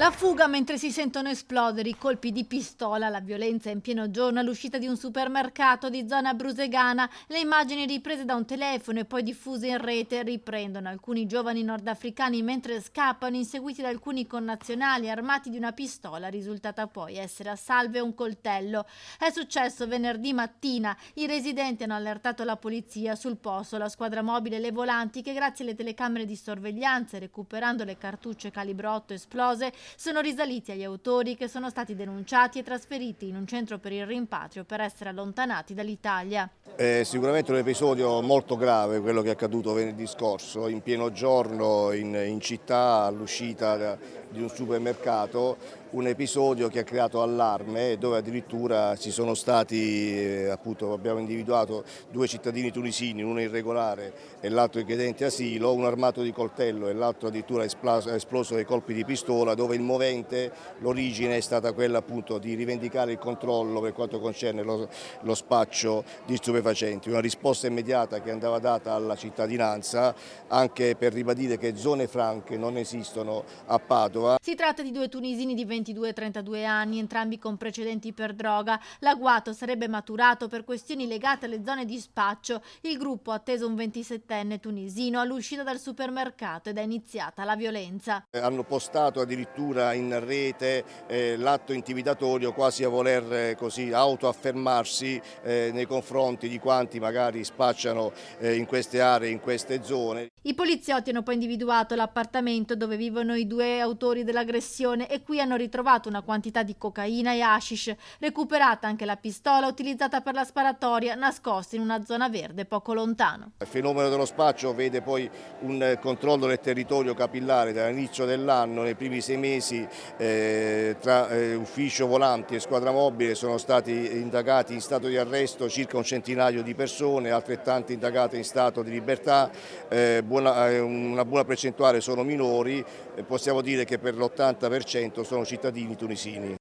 La fuga mentre si sentono esplodere i colpi di pistola, la violenza in pieno giorno all'uscita di un supermercato di zona brusegana. Le immagini riprese da un telefono e poi diffuse in rete riprendono alcuni giovani nordafricani mentre scappano, inseguiti da alcuni connazionali armati di una pistola risultata poi essere a salve un coltello. È successo venerdì mattina. I residenti hanno allertato la polizia. Sul posto la squadra mobile e le volanti che, grazie alle telecamere di sorveglianza e recuperando le cartucce calibro 8 esplose, sono risaliti agli autori, che sono stati denunciati e trasferiti in un centro per il rimpatrio per essere allontanati dall'Italia. È sicuramente un episodio molto grave quello che è accaduto venerdì scorso, in pieno giorno in città, all'uscita di un supermercato, un episodio che ha creato allarme, dove addirittura ci sono stati, appunto, abbiamo individuato due cittadini tunisini, uno irregolare e l'altro richiedente asilo, uno armato di coltello e l'altro addirittura esploso dei colpi di pistola, dove il movente, l'origine è stata quella appunto di rivendicare il controllo per quanto concerne lo spaccio di stupefacenti. Una risposta immediata che andava data alla cittadinanza, anche per ribadire che zone franche non esistono a Padova. Si tratta di due tunisini di 22 e 32 anni, entrambi con precedenti per droga. L'agguato sarebbe maturato per questioni legate alle zone di spaccio. Il gruppo ha atteso un 27enne tunisino all'uscita dal supermercato ed è iniziata la violenza. Hanno postato addirittura in rete l'atto intimidatorio, quasi a voler così autoaffermarsi nei confronti di quanti magari spacciano in queste aree, in queste zone. I poliziotti hanno poi individuato l'appartamento dove vivono i due autori dell'aggressione e qui hanno ritrovato una quantità di cocaina e hashish, recuperata anche la pistola utilizzata per la sparatoria, nascosta in una zona verde poco lontano. Il fenomeno dello spaccio vede poi un controllo del territorio capillare dall'inizio dell'anno. Nei primi 6 mesi tra ufficio volanti e squadra mobile sono stati indagati in stato di arresto circa un centinaio di persone, altrettante indagate in stato di libertà, una buona percentuale sono minori, possiamo dire che per l'80% sono cittadini tunisini.